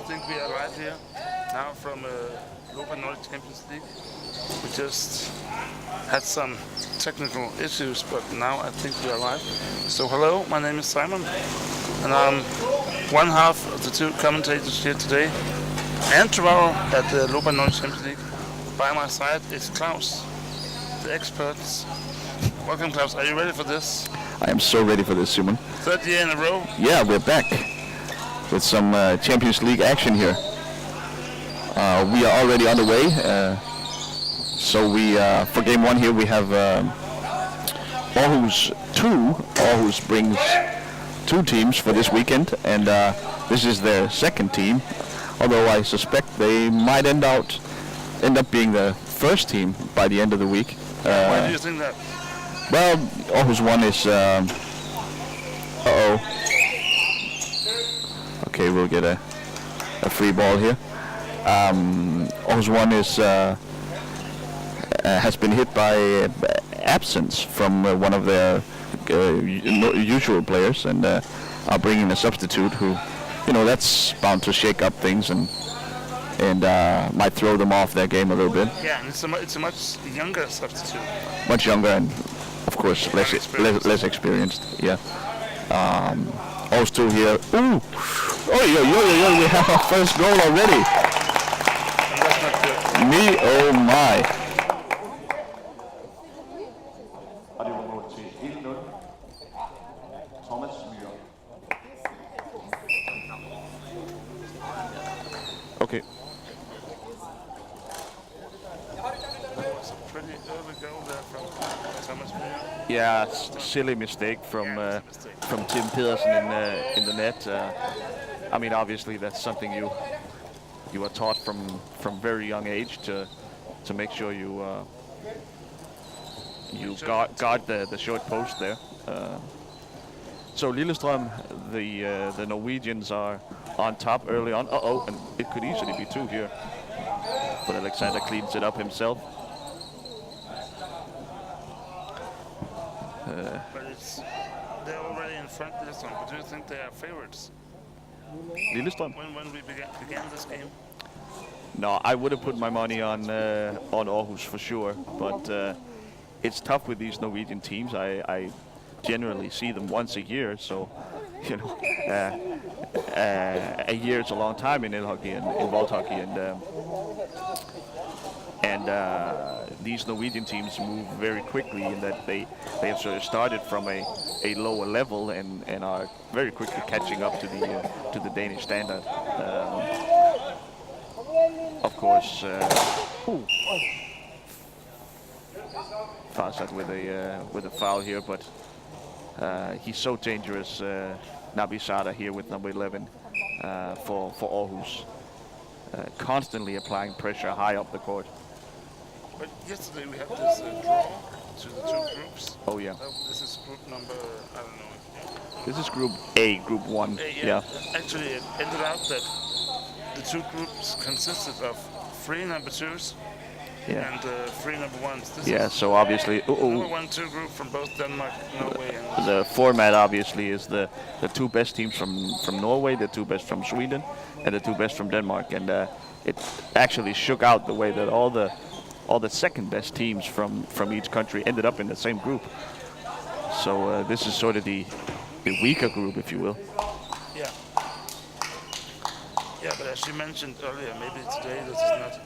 think we are live here now from LOBPA Nordic Champions League. We just had some technical issues, but now I think we are live. So hello, my name is Simon, and I'm one half of the two commentators here today and tomorrow at the LOBPA Nordic Champions League. By my side is Klaus, the experts. Welcome, Klaus. Are you ready for this? I am so ready for this, Simon. Third year in a row. Yeah, we're back with some Champions League action here. We are already on the way. So we, for game one here, we have Aarhus 2. Aarhus brings two teams for this weekend, and this is their second team. Although I suspect they might end up being the first team by the end of the week. Why do you think that? Well, Aarhus 1 is... Okay, we'll get a free ball here. Aarhus 1 is has been hit by absence from one of their usual players, and are bringing a substitute who, that's bound to shake up things and might throw them off their game a little bit. Yeah, and it's a much younger substitute. Much younger and, of course, less experienced. Yeah. Aarhus 2 here. Ooh! We have our first goal already. And that's not good. Oh my. Okay. That was a pretty early goal there from Thomas Müller. Yeah, silly mistake from Tim Pedersen in the net. I mean, obviously that's something you are taught from very young age to make sure you guard the short post there. So Lillestrøm, the Norwegians are on top early on. And it could easily be two here, but Alexander cleans it up himself. But they're already in front this one. But do you think they are favorites? Lillestrøm? When we began this game? No, I would have put my money on Aarhus for sure, but it's tough with these Norwegian teams. I generally see them once a year, so a year is a long time in hockey and in vault hockey, and these Norwegian teams move very quickly in that they have sort of started from a lower level and are very quickly catching up to the Danish standard. Of course, Farsad with a foul here, but he's so dangerous. Nabi Sada here with number 11 for Aarhus, constantly applying pressure high up the court. But yesterday we had this draw to the two groups. Oh yeah. This is group number, I don't know. This is group A, group 1. Yeah. Actually, it ended out that the two groups consisted of 3 number 2s and 3 number 1s. This so obviously, number 1-2 group from both Denmark, Norway, and the format obviously is the two best teams from Norway, the two best from Sweden, and the two best from Denmark, and it actually shook out the way that all the second best teams from each country ended up in the same group. So this is sort of the weaker group, if you will. Yeah. Yeah, but as you mentioned earlier, maybe today this is not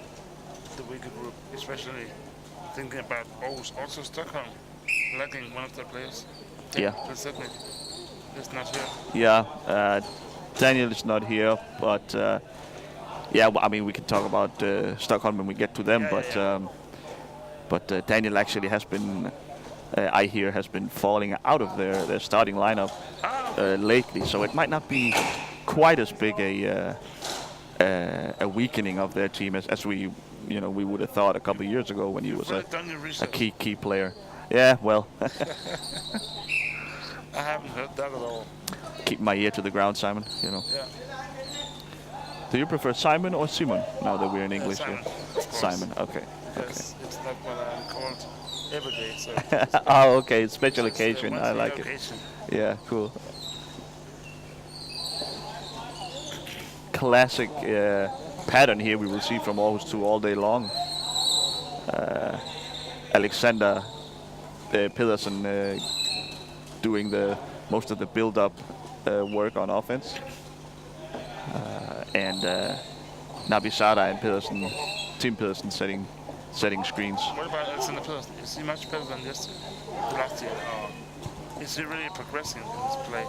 the weaker group, especially thinking about Aarhus. Also Stockholm lacking one of their players. Yeah. Sydney is not here. Yeah, Daniel is not here, but I mean, we can talk about Stockholm when we get to them, but Daniel actually has been, I hear, has been falling out of their starting lineup lately, so it might not be quite as big a weakening of their team as we would have thought a couple of years ago when he was a key player. Yeah, well. I haven't heard that at all. Keep my ear to the ground, Simon. Yeah. Do you prefer Simon or Simon now that we're in English Simon, here? of course. Simon, okay. Yes, it's not what I'm called every day. So oh, okay, special occasion. I like it. Yeah, cool. classic pattern here we will see from Aarhus 2 all day long. Alexander Pedersen doing the most of the build-up work on offense, and Nabi Sada and Pedersen, Tim Pedersen setting screens. What about Alexander Pedersen? Is he much better than last year? Or is he really progressing in his play?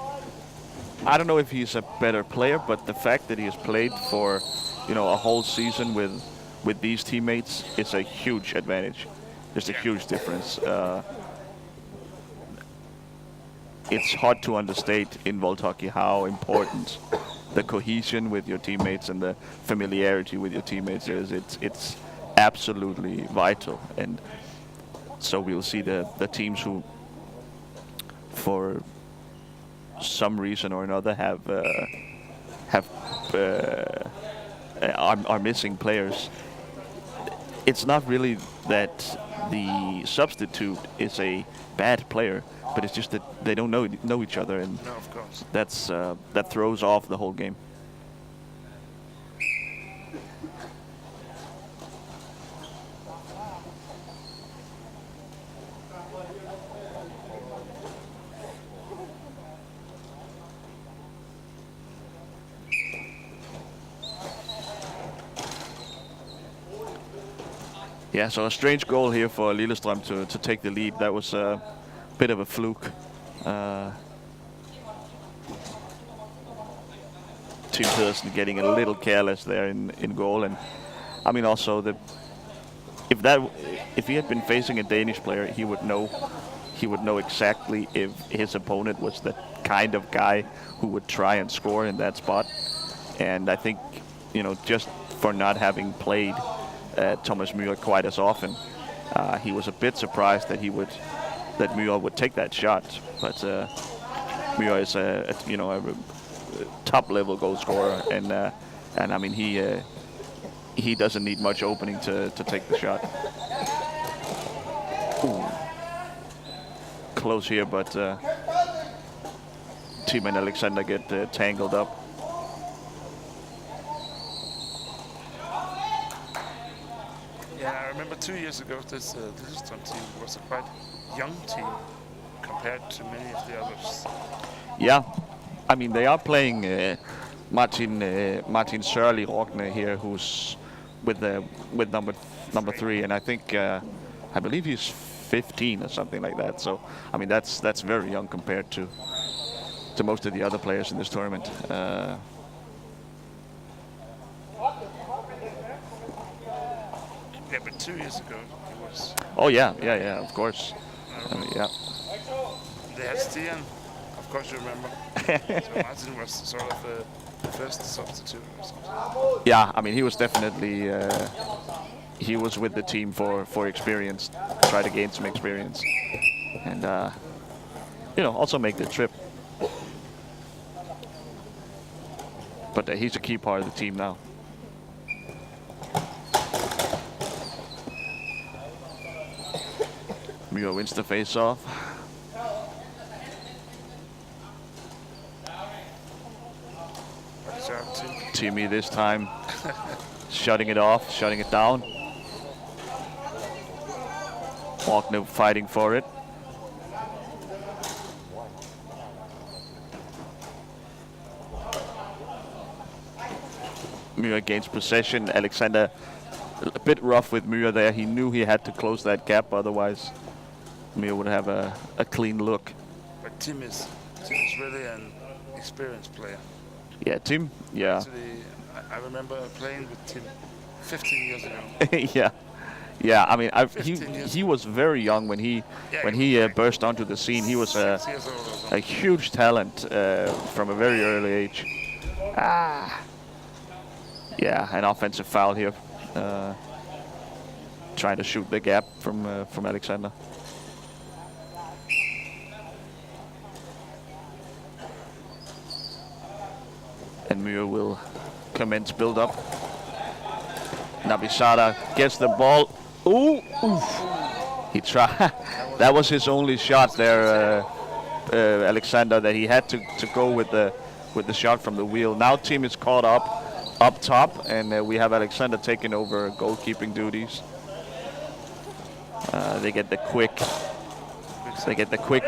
I don't know if he's a better player, but the fact that he has played for, a whole season with these teammates is a huge advantage. It's a huge difference. It's hard to understate in World Hockey how important the cohesion with your teammates and the familiarity with your teammates is. It's absolutely vital, and so we'll see the teams who, for some reason or another, are missing players. It's not really that the substitute is a bad player, but it's just that they don't know each other, and No, of course. that throws off the whole game. Yeah, so a strange goal here for Lillestrøm to take the lead. That was a bit of a fluke. Tim Pedersen getting a little careless there in goal, and I mean also if he had been facing a Danish player, he would know exactly if his opponent was the kind of guy who would try and score in that spot. And I think just for not having played Thomas Müller quite as often, he was a bit surprised that Müller would take that shot. But Müller is a top-level goal scorer, and I mean he doesn't need much opening to take the shot. Ooh. Close here, but Tim and Alexander get tangled up. Yeah, I remember 2 years ago this Lillestrøm team was a quite young team compared to many of the others. Yeah, I mean they are playing Martin Sørli Rogne here, who's with number 3, and I think I believe he's 15 or something like that. So I mean that's very young compared to most of the other players in this tournament. Yeah, but 2 years ago it was. Oh yeah, of course. I mean, yeah. They had Stian, of course you remember. So Martin was sort of the first substitute or something. Yeah, I mean he was definitely he was with the team for experience, try to gain some experience, and also make the trip. But he's a key part of the team now. Müller wins the face-off. Timmy this time shutting it off, shutting it down. Wagner fighting for it. Müller gains possession. Alexander a bit rough with Müller there. He knew he had to close that gap, otherwise Müller would have a clean look. But Tim is really an experienced player. Yeah, Tim. Yeah. Actually, I remember playing with Tim 15 years ago. Yeah. I mean, 15 years he was very young when he burst onto the scene. He was 6 years old or something. a huge talent from a very early age. Yeah, an offensive foul here. Trying to shoot the gap from Alexander. And Müller will commence build up. Nabisada gets the ball. Ooh! Oof. He tried. That was his only shot there, Alexander. That he had to go with the shot from the wheel. Now Tim is caught up up top, and we have Alexander taking over goalkeeping duties. They get the quick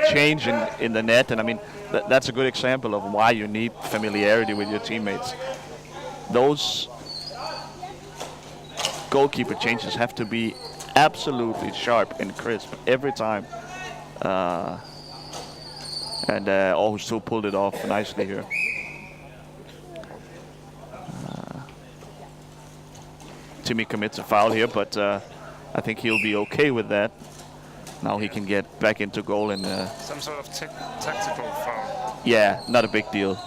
change in the net, and I mean that's a good example of why you need familiarity with your teammates. Those goalkeeper changes have to be absolutely sharp and crisp every time. And Aarhus 2 pulled it off nicely here. Timmy commits a foul here, but I think he'll be okay with that. Now he can get back into goal and... some sort of tactical foul. Yeah, not a big deal.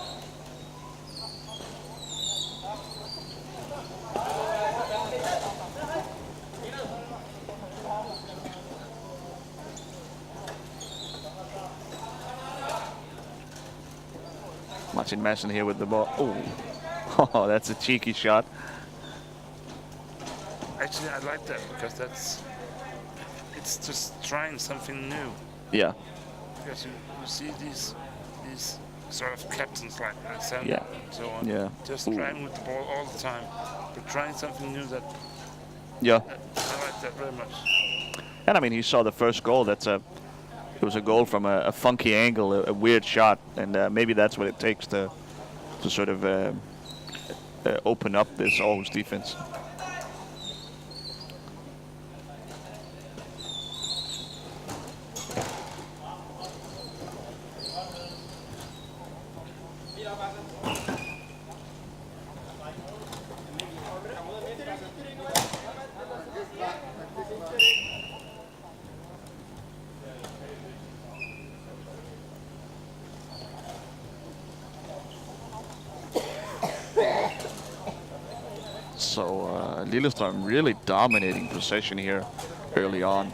Martin Madsen here with the ball. Oh, that's a cheeky shot. Actually, I like that because it's just trying something new. Yeah. Because you see these sort of captains like Alexander and so on. Yeah. Just trying with the ball all the time, but trying something new that. Yeah. I like that very much. And I mean, he saw the first goal. It was a goal from a funky angle, a weird shot, and maybe that's what it takes to sort of open up this Aarhus defense. So Lillestrøm really dominating possession here early on.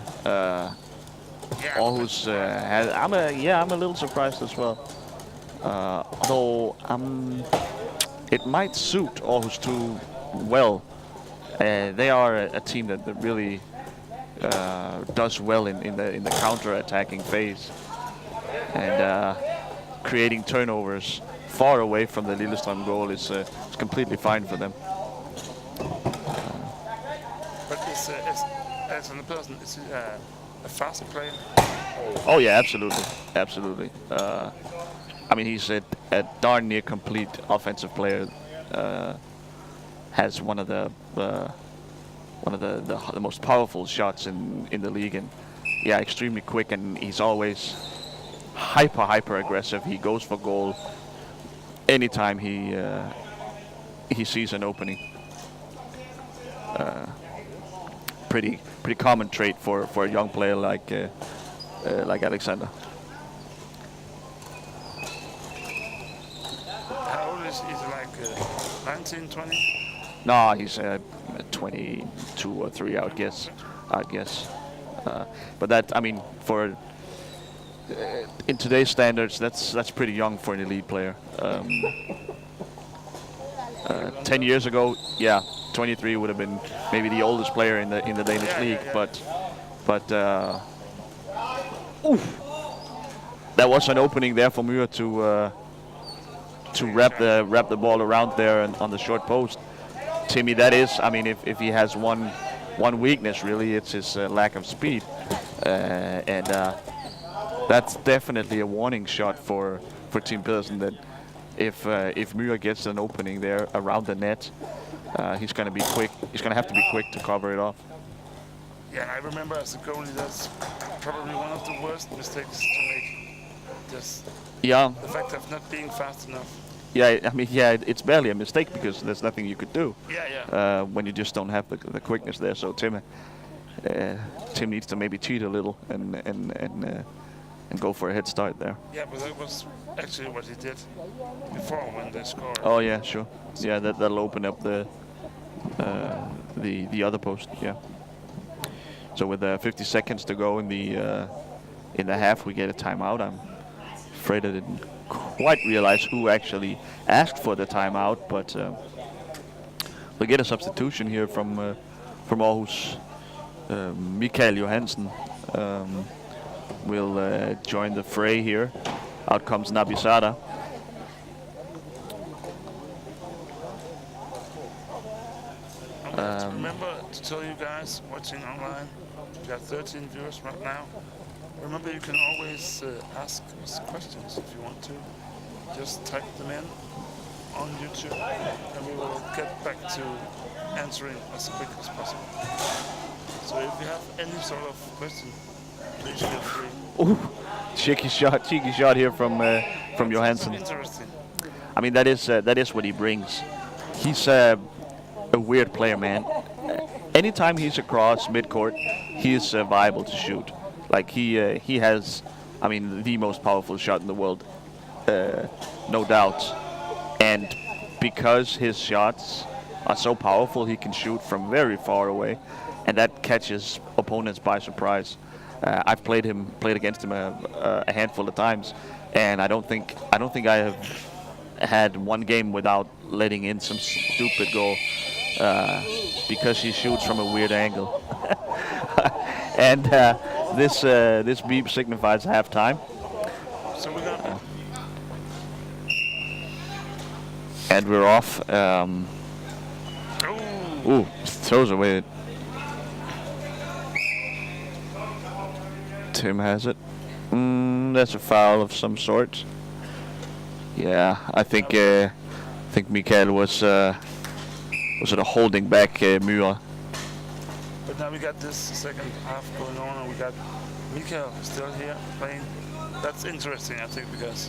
Aarhus I'm a little surprised as well. Although it might suit Aarhus 2 well. They are a team that really does well in the counter-attacking phase and creating turnovers far away from the Lillestrøm goal is completely fine for them. But as a person, is he a fast player? Oh yeah, absolutely. I mean, he's a darn near complete offensive player. Has one of the most powerful shots in the league, and yeah, extremely quick, and he's always hyper aggressive. He goes for goal anytime he sees an opening. Pretty common trait for a young player like Alexander. How old is he? Like 19, 20? No, he's 22 or 3, I would guess. But that, I mean, for in today's standards, that's pretty young for an elite player. 10 years ago, yeah, 23 would have been maybe the oldest player in the Danish league. But that was an opening there for Muir to wrap the ball around there and on the short post. Timmy, that is, I mean, if he has one weakness, really, it's his lack of speed, and that's definitely a warning shot for Tim Pedersen that if Muir gets an opening there around the net, he's going to be quick. He's going to have to be quick to cover it off. Yeah, I remember as a goalie, that's probably one of the worst mistakes to make. Just the fact of not being fast enough. Yeah, I mean, yeah, it's barely a mistake because there's nothing you could do. When you just don't have the quickness there. So Tim needs to maybe cheat a little and go for a head start there. Yeah, but that was actually what he did before when they scored. Oh yeah, sure. Yeah, that'll open up the other post. Yeah. So with 50 seconds to go in the half, we get a timeout. I'm afraid I didn't quite realize who actually asked for the timeout, but we'll get a substitution here from Aarhus. Mikael Johansen will join the fray here. Out comes Nabisada. remember to tell you guys watching online, we got 13 viewers right now. Remember, you can always ask us questions if you want to. Just type them in on YouTube, and we will get back to answering as quick as possible. So if you have any sort of question, please feel free. Ooh, cheeky shot here from Johansson. Interesting. I mean, that is what he brings. He's a weird player, man. Anytime he's across midcourt, he is viable to shoot. Like he has, I mean, the most powerful shot in the world, no doubt. And because his shots are so powerful, he can shoot from very far away, and that catches opponents by surprise. I've played against him a handful of times, and I don't think I have had one game without letting in some stupid goal because he shoots from a weird angle. And this beep signifies halftime. So we got. And we're off. Ooh, throws away. Tim has it. That's a foul of some sort. Yeah, I think Mikael was sort of holding back Myhre. But now we got this second half going on, and we got Mikael still here playing. That's interesting, I think, because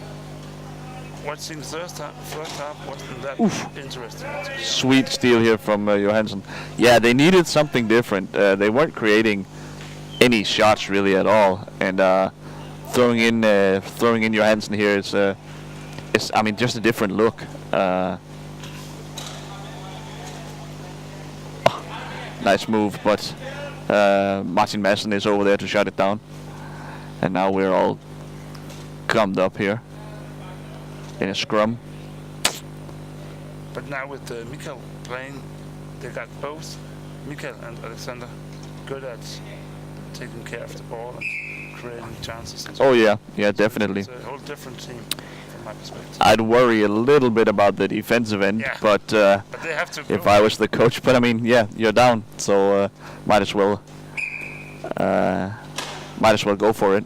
watching the first half wasn't that interesting. Sweet steal here from Johansson. Yeah, they needed something different. They weren't creating any shots really at all, and throwing in Johansson here is I mean, just a different look. Nice move, but Martin Madsen is over there to shut it down, and now we're all gummed up here in a scrum. But now with Mikael playing, they got both Mikael and Alexander good at taking care of the ball and creating chances. Oh yeah, definitely. It's a whole different team from my perspective. I'd worry a little bit about the defensive end, but they have to if I was the coach. But I mean, yeah, you're down, so might as well go for it.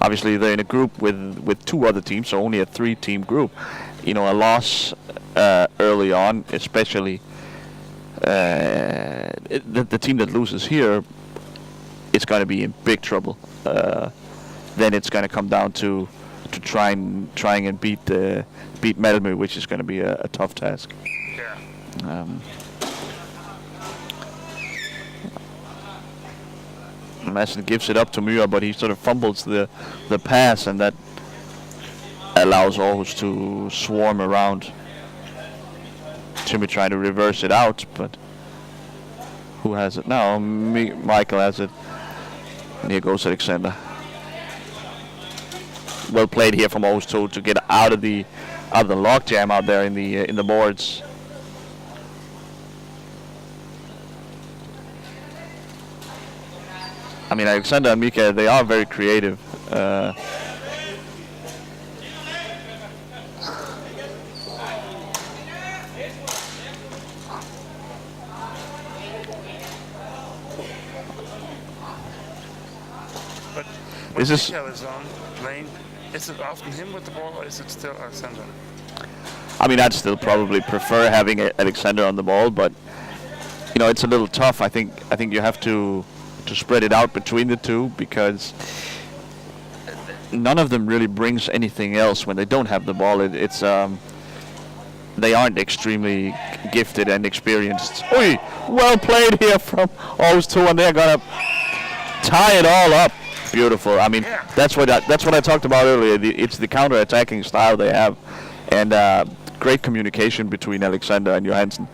Obviously, they're in a group with two other teams, so only a 3-team group. You know, a loss early on, especially the team that loses here, it's going to be in big trouble. Then it's going to come down to trying and beat Malmö, which is going to be a tough task. Yeah. Madsen gives it up to Myhre, but he sort of fumbles the pass, and that allows Aarhus to swarm around. Timmy trying to reverse it out, but who has it now? Michael has it, and here goes Alexander. Well played here from Aarhus to get out of the logjam out there in the boards. I mean, Alexander and Mika, they are very creative. But when Mikael is on playing, is it often him with the ball, or is it still Alexander? I mean, I'd still probably prefer having Alexander on the ball, but you know, it's a little tough. I think you have to spread it out between the two, because none of them really brings anything else when they don't have the ball. It's they aren't extremely gifted and experienced. Oy, well played here from Aarhus 2, and they're gonna tie it all up. Beautiful. I mean, that's what I talked about earlier. It's the counter-attacking style they have, and great communication between Alexander and Johansson.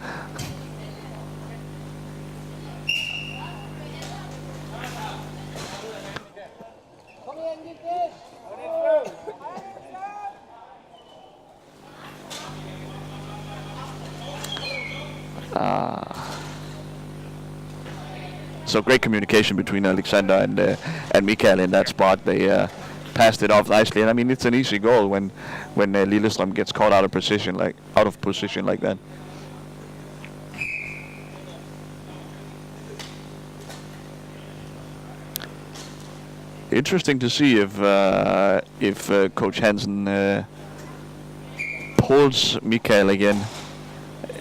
So great communication between Alexander and Mikael in that spot. They passed it off nicely, and I mean, it's an easy goal when Lillestrøm gets caught out of position like that. Interesting to see if Coach Hansen pulls Mikael again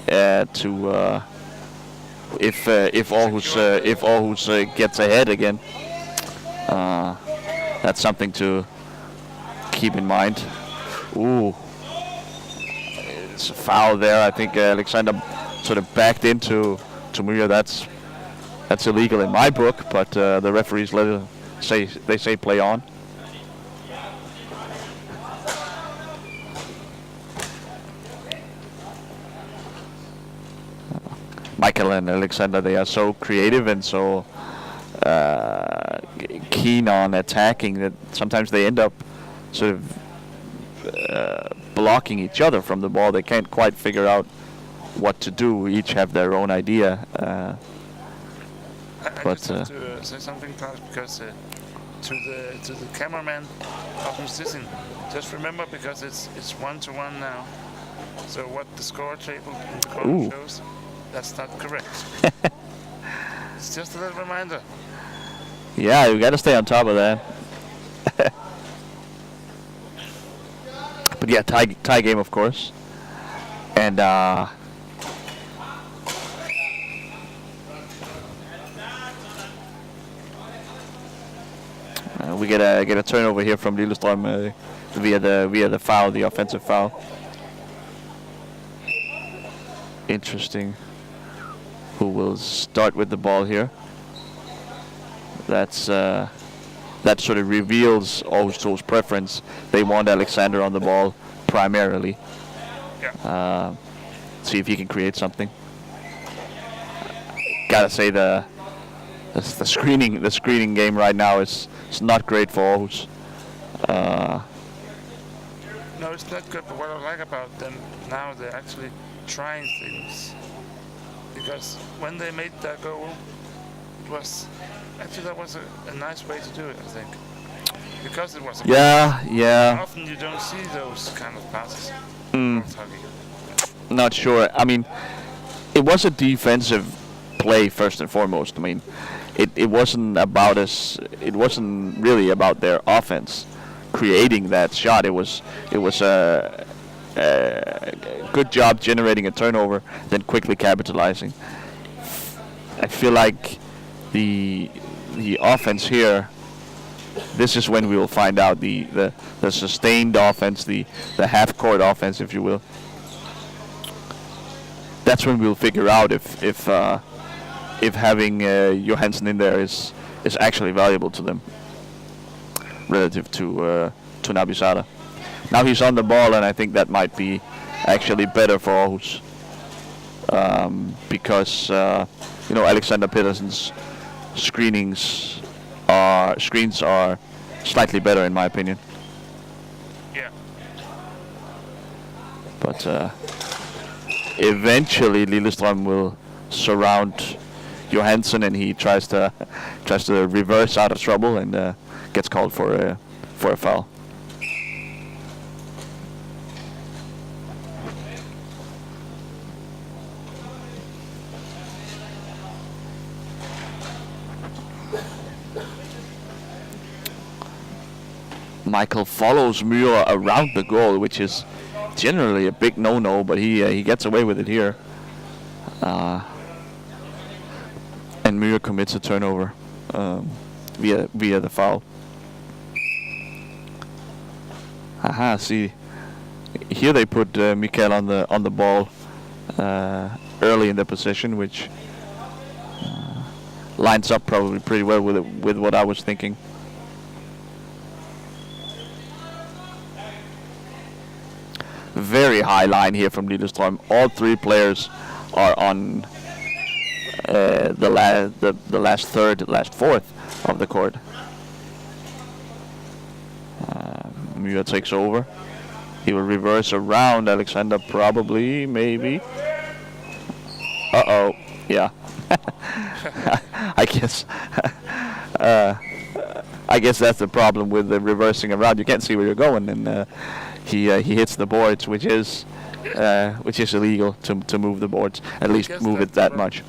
to if Aarhus gets ahead again. That's something to keep in mind. Ooh, it's a foul there. I think Alexander sort of backed into Muir. That's illegal in my book, but the referees say play on. Michael and Alexander, they are so creative and so keen on attacking that sometimes they end up sort of blocking each other from the ball. They can't quite figure out what to do. Each have their own idea. I just have to say something, Klaus, because to the cameraman of musician, just remember, because it's 1-1 now. So what the score table in the corner shows, that's not correct. It's just a little reminder. Yeah, you got to stay on top of that. But yeah, tie game, of course. And we get a turnover here from Lillestrøm via the foul, the offensive foul. Interesting. Who will start with the ball here? That sort of reveals Aarhus' preference. They want Alexander on the ball primarily. Yeah. See if he can create something. Gotta say the screening game right now is not great for Aarhus. No, it's not good. But what I like about them now, they're actually trying things. Because when they made that goal, it was actually that was a nice way to do it, I think. Because it was a yeah. Often you don't see those kind of passes. Not sure. I mean, it was a defensive play first and foremost. I mean, it wasn't about us. It wasn't really about their offense creating that shot. It was a good job generating a turnover, then quickly capitalizing. I feel like the offense here, this is when we will find out the sustained offense, the half-court offense, if you will. That's when we'll figure out if having Johansson in there is actually valuable to them relative to Nabisada. Now he's on the ball, and I think that might be actually better for Aarhus because Alexander Pedersen's screens are slightly better in my opinion. Yeah. But eventually Lillestrøm will surround Johansson, and he tries to reverse out of trouble and gets called for a foul. Michael follows Muir around the goal, which is generally a big no-no, but he gets away with it here. And Muir commits a turnover via the foul. Aha, see, here they put Mikael on the ball early in the possession, which lines up probably pretty well with what I was thinking. Very high line here from Lillestrøm. All three players are on the last fourth of the court. Muir takes over. He will reverse around Alexander, probably, maybe. Uh-oh, yeah. I guess that's the problem with the reversing around. You can't see where you're going, and he hits the boards, which is illegal to move the boards. At least move it that much.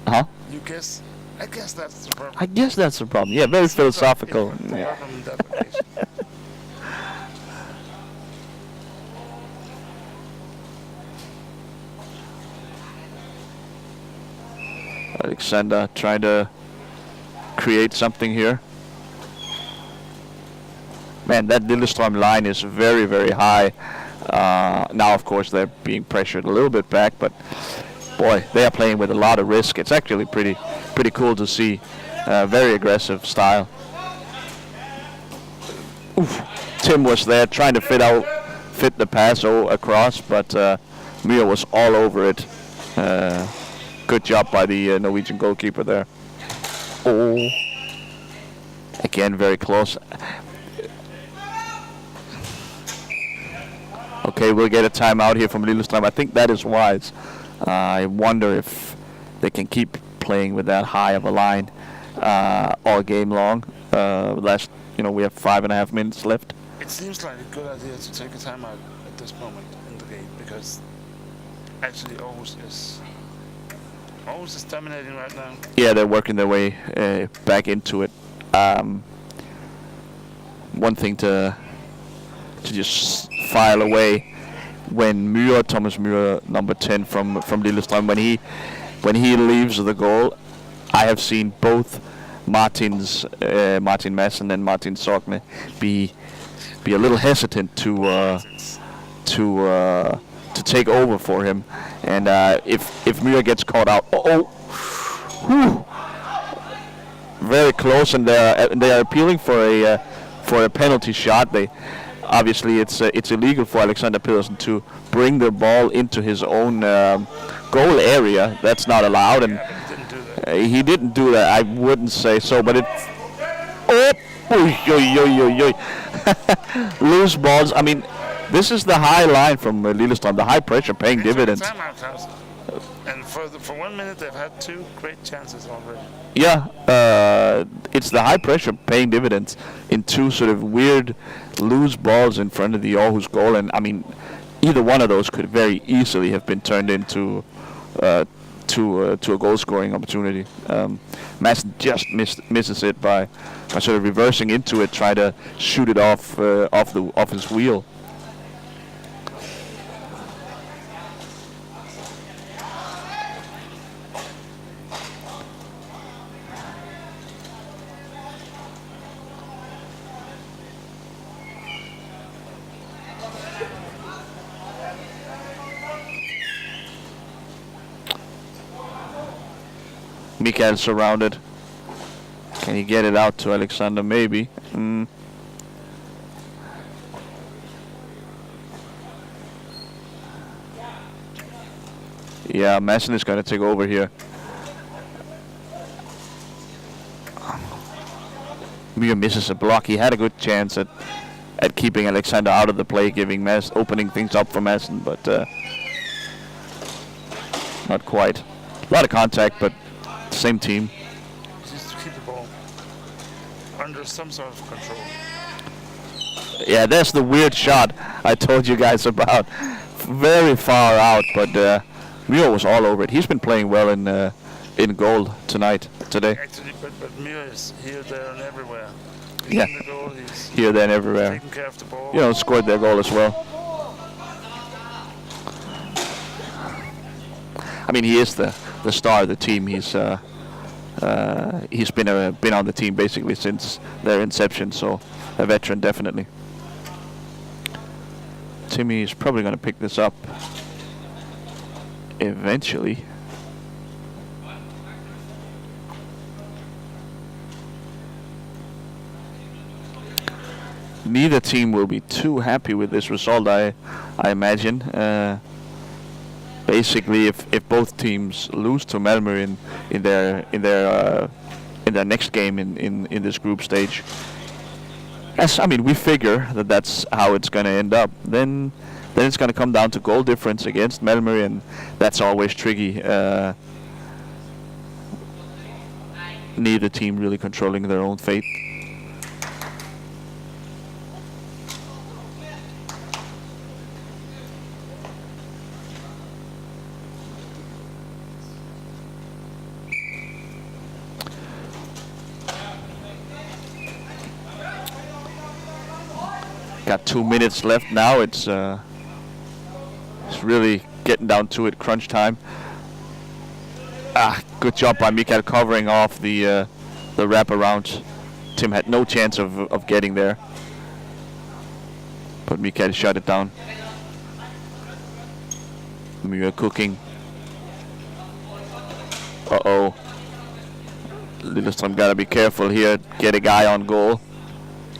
Huh? You guess I guess that's the problem. I guess that's the problem. Yeah, very philosophical. It's the Yeah. problem in that occasion. Alexander trying to create something here. Man, that Lillestrøm line is very, very high. Now, of course, they're being pressured a little bit back, but boy, they are playing with a lot of risk. It's actually pretty cool to see. Very aggressive style. Oof. Tim was there trying to fit the pass across, but Mia was all over it. Good job by the Norwegian goalkeeper there. Oh, again, very close. Okay, we'll get a timeout here from Lillestrøm. I think that is wise. I wonder if they can keep playing with that high of a line all game long. We have 5.5 minutes left. It seems like a good idea to take a timeout at this moment in the game because actually Aarhus is dominating right now. Yeah, they're working their way back into it. One thing to just file away when Thomas Müller, number 10 from Lillestrøm, when he leaves the goal, I have seen both Martin Madsen and Martin Sogne be a little hesitant to take over for him, and if Müller gets caught out, very close, and they are appealing for a penalty shot. Obviously it's illegal for Alexander Pedersen to bring the ball into his own goal area. That's not allowed, and he didn't do that. I wouldn't say so, but loose balls. I mean, this is the high line from Lillestrøm, the high pressure paying dividends. And for 1 minute they've had 2 great chances already. Yeah, it's the high pressure paying dividends in 2 sort of weird loose balls in front of the Aarhus goal, and I mean, either one of those could very easily have been turned into to a goal scoring opportunity. Madsen just misses it by sort of reversing into it, try to shoot it off his wheel. Mikael surrounded. Can he get it out to Alexander? Maybe. Yeah, Madsen is going to take over here. Mia misses a block. He had a good chance at keeping Alexander out of the play, opening things up for Madsen, but not quite. A lot of contact, but same team. Just to keep the ball under some sort of control. Yeah, that's the weird shot I told you guys about. Very far out, but Mio was all over it. He's been playing well in goal today. Actually, but Mio is here, there, and everywhere. Yeah, in the goal, he's here, there, and everywhere. taking care of the ball. Scored their goal as well. I mean, he is the star of the team. He's been on the team basically since their inception, so a veteran definitely. Timmy is probably going to pick this up eventually. Neither team will be too happy with this result, I imagine. Basically, if both teams lose to Malmö in their next game in this group stage, we figure that's how it's going to end up. Then it's going to come down to goal difference against Malmö, and that's always tricky. Neither team really controlling their own fate. Got 2 minutes left now. It's really getting down to it, crunch time. Good job by Mikael covering off the wraparound. Tim had no chance of getting there, but Mikael shut it down. We are cooking. Uh-oh. Lillestrøm gotta be careful here. Get a guy on goal.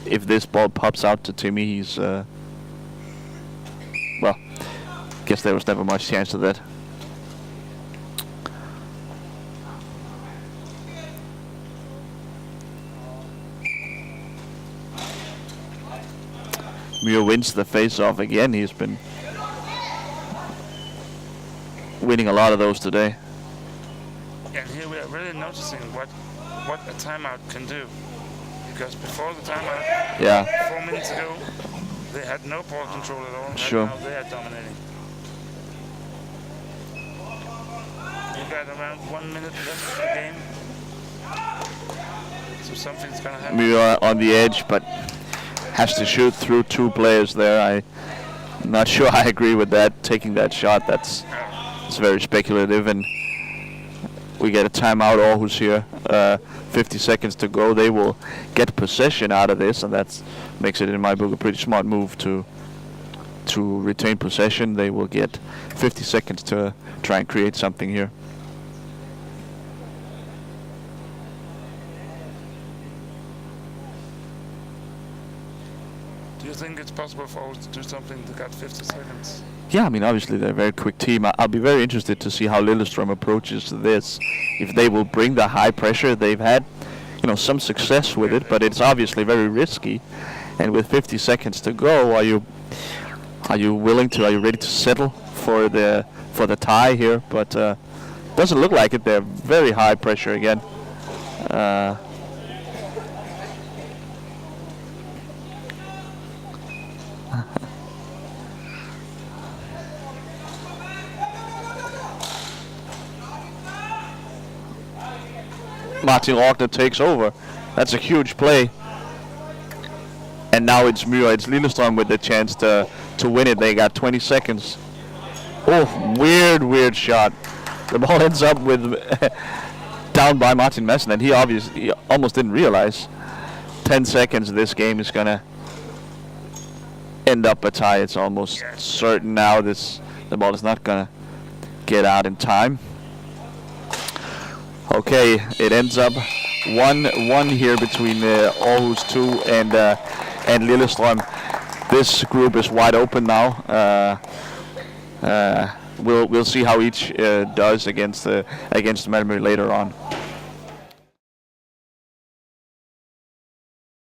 If this ball pops out to Timmy, he's well, guess there was never much chance of that. Muir wins the face-off again. He's been winning a lot of those today. And here we are really noticing what a timeout can do. Because before the timeout, 4 minutes ago, they had no ball control at all. Sure. Now they are dominating. We've got around 1 minute left of the game. So something's going to happen. We are on the edge, but has to shoot through 2 players there. I'm not sure I agree with that. Taking that shot, it's very speculative, and we get a timeout. Aarhus here. 50 seconds to go. They will get possession out of this, and that makes it, in my book, a pretty smart move to retain possession. They will get 50 seconds to try and create something here. Do you think it's possible for us to do something? They got 50 seconds. Yeah, I mean, obviously they're a very quick team. I'll be very interested to see how Lillestrøm approaches this. If they will bring the high pressure they've had, some success with it, but it's obviously very risky. And with 50 seconds to go, are you willing to? Are you ready to settle for the tie here? But doesn't look like it. They're very high pressure again. Martin Rogner takes over. That's a huge play. And now it's Muir. It's Lillestrøm with the chance to win it. They got 20 seconds. Oh, weird shot. The ball ends up with down by Martin Madsen, and he almost didn't realize. 10 seconds. This game is gonna end up a tie. It's almost certain now. The ball is not gonna get out in time. Okay, it ends up 1-1 here between Aarhus 2 and Lillestrøm. This group is wide open now. We'll see how each does against Malmö later on.